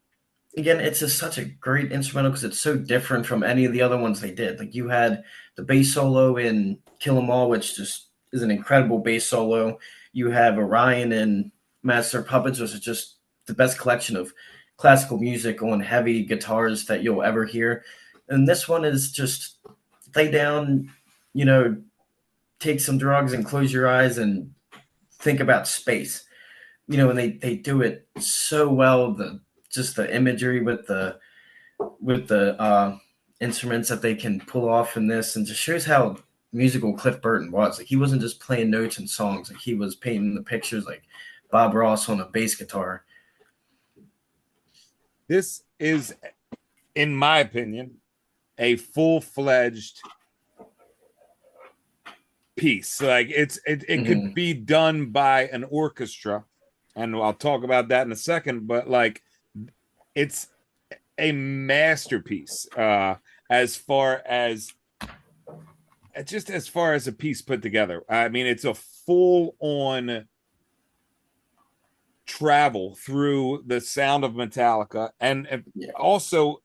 again, it's just such a great instrumental because it's so different from any of the other ones they did. Like you had the bass solo in Kill 'Em All, which just is an incredible bass solo. You have Orion in Master of Puppets, which is just the best collection of classical music on heavy guitars that you'll ever hear. And this one is just lay down, you know, take some drugs and close your eyes and think about space. And they do it so well. The imagery with the instruments that they can pull off in this, and just shows how musical Cliff Burton was. Like he wasn't just playing notes and songs; like he was painting the pictures, like Bob Ross on a bass guitar. This is, in my opinion, a full-fledged piece. Like it could be done by an orchestra, and I'll talk about that in a second, but like it's a masterpiece as far as a piece put together. I mean, it's a full-on travel through the sound of Metallica, and also,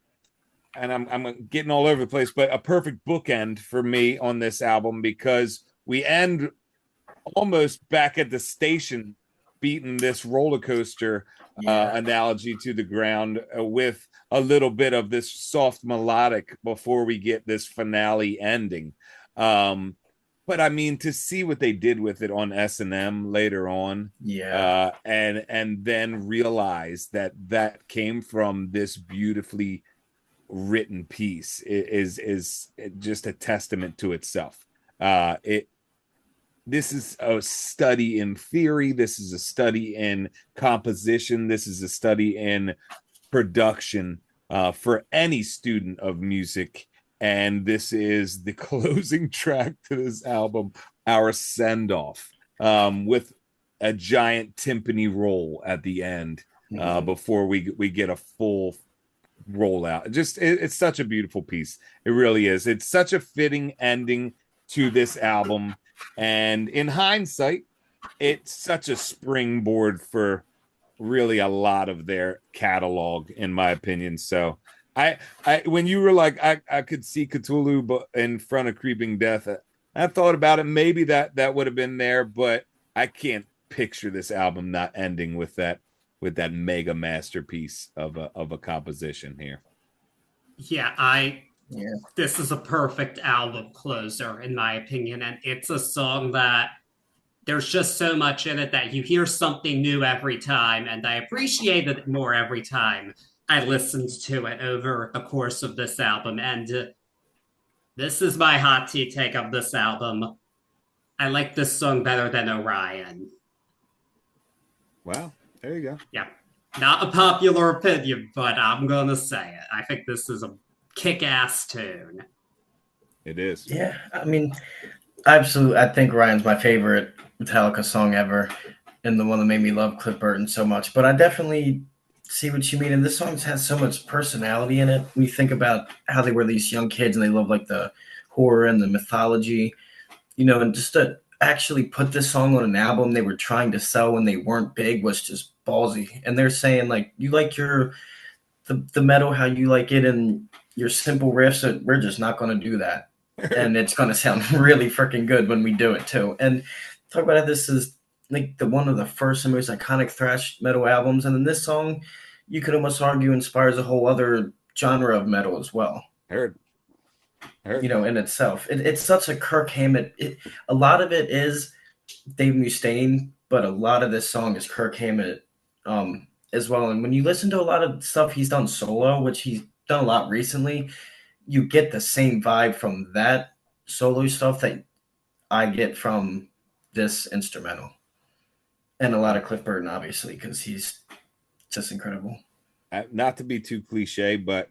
and I'm getting all over the place, but a perfect bookend for me on this album because we end almost back at the station, beating this roller coaster analogy to the ground with a little bit of this soft melodic before we get this finale ending. But I mean, to see what they did with it on S&M later on, and then realize that came from this beautifully written piece is just a testament to itself. This is a study in theory. This is a study in composition. This is a study in production for any student of music. And this is the closing track to this album, our send-off, with a giant timpani roll at the end before we get a full rollout. It's such a beautiful piece. It really is. It's such a fitting ending to this album. And in hindsight, it's such a springboard for really a lot of their catalog, in my opinion. So I when you were like, I could see Cthulhu but in front of Creeping Death, I thought about it. Maybe that would have been there, but I can't picture this album not ending with that mega masterpiece of a composition here. This is a perfect album closer, in my opinion. And it's a song that there's just so much in it that you hear something new every time. And I appreciate it more every time I listened to it over the course of this album. And this is my hot tea take of this album. I like this song better than Orion. Wow. There you go. Yeah. Not a popular opinion, but I'm going to say it. I think this is a kick-ass tune. It is. Yeah, I mean, absolutely. I think Ryan's my favorite Metallica song ever, and the one that made me love Cliff Burton so much. But I definitely see what you mean. And this song has so much personality in it. When you think about how they were these young kids and they love like the horror and the mythology, and just to actually put this song on an album they were trying to sell when they weren't big was just ballsy. And they're saying like, you like the metal how you like it and your simple riffs, we're just not going to do that. And it's going to sound really freaking good when we do it too. And talk about how this is like the one of the first and most iconic thrash metal albums, and then this song, you could almost argue inspires a whole other genre of metal as well. Heard, heard. In itself, it's such a Kirk Hammett. A lot of it is Dave Mustaine, but a lot of this song is Kirk Hammett as well. And when you listen to a lot of stuff he's done solo, which he's done a lot recently, you get the same vibe from that solo stuff that I get from this instrumental, and a lot of Cliff Burton, obviously, because he's just incredible. Not to be too cliche, but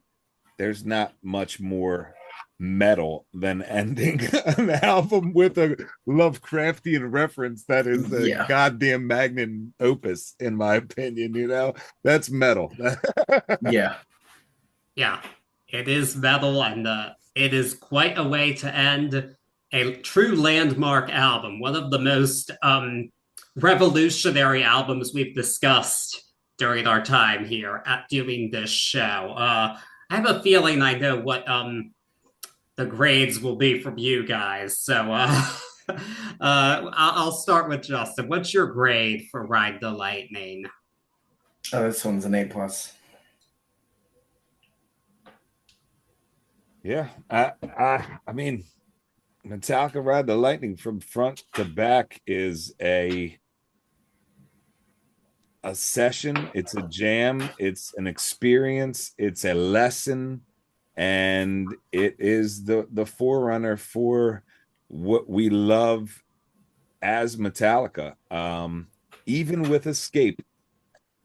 there's not much more metal than ending an album with a Lovecraftian reference that is a Yeah. goddamn magnum opus, in my opinion. That's metal. Yeah. Yeah, it is metal, and it is quite a way to end a true landmark album, one of the most revolutionary albums we've discussed during our time here at doing this show. I have a feeling I know what the grades will be from you guys. So I'll start with Justin. What's your grade for Ride the Lightning? Oh, this one's an A+. Yeah, I mean, Metallica-Ride the Lightning from front to back is a session. It's a jam. It's an experience. It's a lesson, and it is the forerunner for what we love as Metallica. Even with Escape,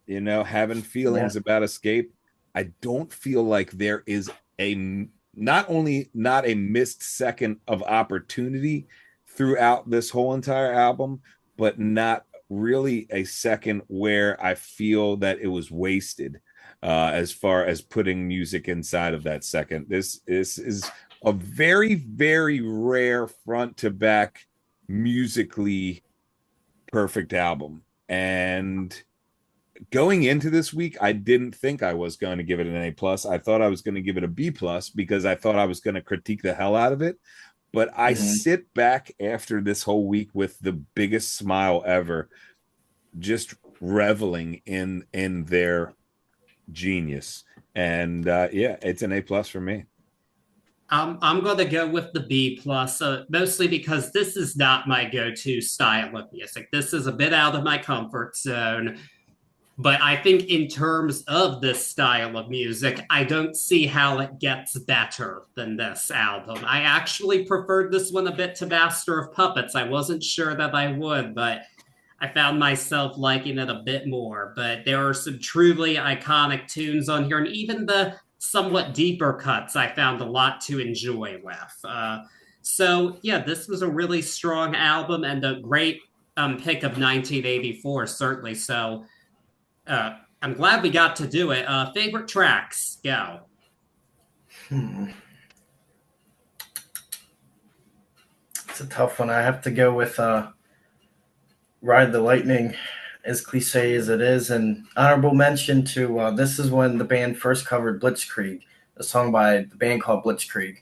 having feelings about Escape, I don't feel like there is not only not a missed second of opportunity throughout this whole entire album, but not really a second where I feel that it was wasted as far as putting music inside of that second. This is a very, very rare front to back musically perfect album. And going into this week, I didn't think I was going to give it an A+. I thought I was going to give it a B+ because I thought I was going to critique the hell out of it. But I sit back after this whole week with the biggest smile ever, just reveling in their genius. And it's an A+ for me. I'm going to go with the B+, mostly because this is not my go-to style of music. This is a bit out of my comfort zone. But I think in terms of this style of music, I don't see how it gets better than this album. I actually preferred this one a bit to Master of Puppets. I wasn't sure that I would, but I found myself liking it a bit more. But there are some truly iconic tunes on here, and even the somewhat deeper cuts I found a lot to enjoy with. This was a really strong album and a great pick of 1984, certainly. So I'm glad we got to do it. Favorite tracks, go. It's a tough one. I have to go with Ride the Lightning, as cliche as it is. And honorable mention to this is when the band first covered Blitzkrieg, a song by the band called Blitzkrieg.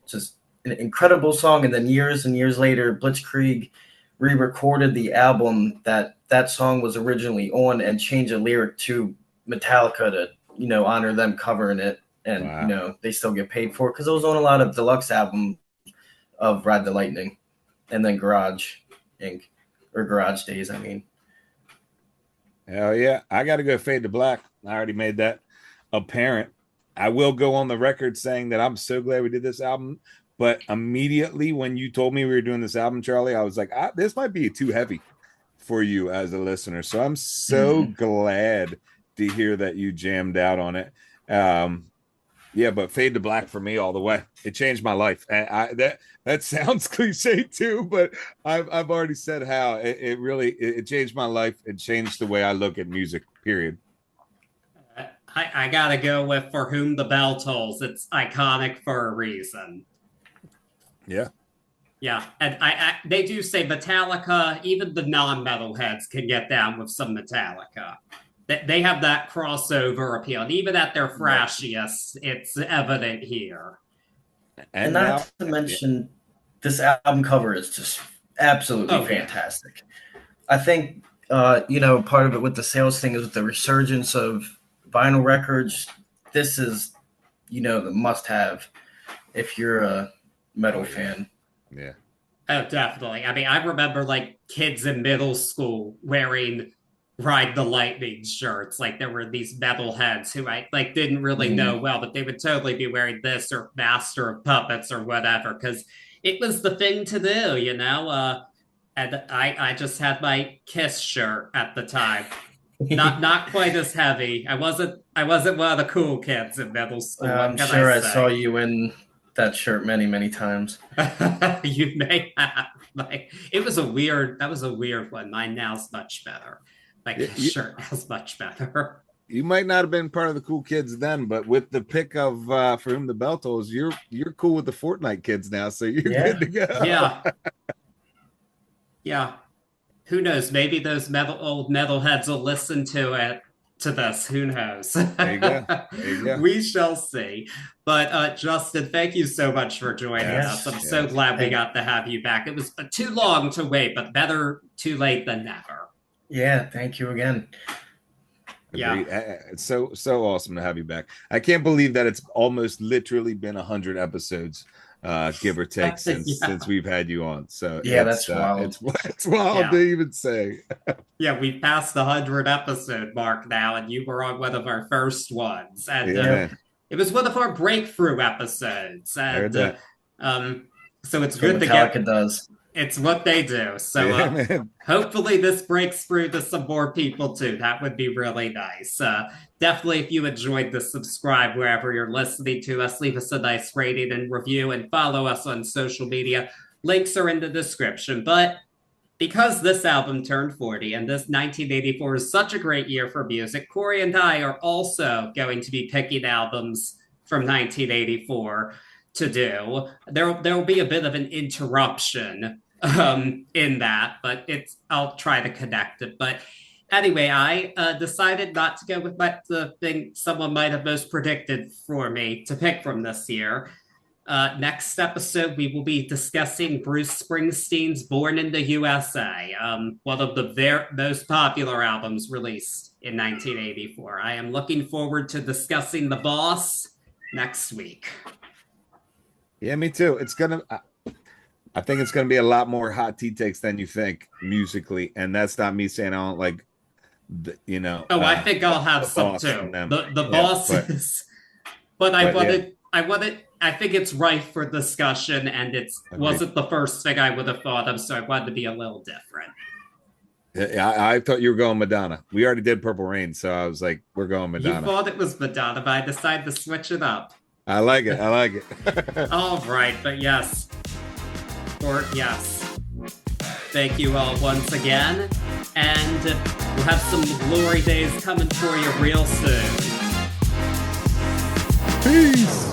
Just an incredible song. And then years and years later, Blitzkrieg re-recorded the album that song was originally on and changed a lyric to Metallica to, honor them covering it. And, Wow. They still get paid for it because it was on a lot of deluxe albums of Ride the Lightning and then Garage Inc. or Garage Days, I mean. Hell yeah. I got to go Fade to Black. I already made that apparent. I will go on the record saying that I'm so glad we did this album. But immediately when you told me we were doing this album, Charlie, I was like, this might be too heavy for you as a listener. So I'm so glad to hear that you jammed out on it. But Fade to Black for me all the way. It changed my life. And that sounds cliche too, but I've already said how it really changed my life. It changed the way I look at music, period. I gotta go with For Whom the Bell Tolls. It's iconic for a reason. Yeah. Yeah, and they do say Metallica, even the non-metalheads can get down with some Metallica. They have that crossover appeal, and even at their thrashiest, it's evident here. And not to mention, this album cover is just absolutely fantastic. I think part of it with the sales thing is with the resurgence of vinyl records. This is the must-have if you're a metal fan. Yeah. Oh, definitely. I mean, I remember like kids in middle school wearing Ride the Lightning shirts. Like there were these metalheads who I like didn't really know Mhm. well, but they would totally be wearing this or Master of Puppets or whatever because it was the thing to do, you know. And I just had my Kiss shirt at the time. Not quite as heavy. I wasn't one of the cool kids in middle school. What I'm can I sure I saw say? you in that shirt many, many times. You may have. Like it was a weird. That was a weird one. Mine now's much better. My You, Kiss you, shirt now's much better. you might not have been part of the cool kids then, but with the pick of For Whom the Bell Tolls, you're cool with the Fortnite kids now, so you're Yeah. good to go. Yeah, yeah. Who knows? Maybe those old metalheads will listen to this. Who knows? There you go. There you go. We shall see. But Justin, thank you so much for joining us. Yes. I'm so Yes. glad we got to have you back. It was too long to wait, but better too late than never. Yeah, thank you again. Yeah. It's so awesome to have you back. I can't believe that it's almost literally been 100 episodes, give or take, since we've had you on. So yeah, that's wild. It's wild to even say. Yeah, we've passed the 100 episode mark now, and you were on one of our first ones, and it was one of our breakthrough episodes, and so it's good to get. Metallica does. It's what they do. So hopefully this breaks through to some more people too. That would be really nice. Definitely, if you enjoyed this, subscribe wherever you're listening to us. Leave us a nice rating and review and follow us on social media. Links are in the description. But because this album turned 40 and this 1984 is such a great year for music, Corey and I are also going to be picking albums from 1984 to do. There'll be a bit of an interruption in that, but I'll try to connect it. But anyway, I decided not to go with the thing someone might have most predicted for me to pick from this year. Next episode, we will be discussing Bruce Springsteen's Born in the USA, one of the most popular albums released in 1984. I am looking forward to discussing The Boss next week. Yeah, me too. I think it's gonna be a lot more hot tea takes than you think musically, and that's not me saying I don't like, I think I'll have some too. The Boss is, but I wanted. I think it's rife for discussion, and wasn't the first thing I would have thought of, so I wanted to be a little different. I thought you were going Madonna. We already did Purple Rain, so I was like, we're going Madonna. You thought it was Madonna, but I decided to switch it up. I like it. All right, but yes. Thank you all once again, and we'll have some glory days coming for you real soon. Peace.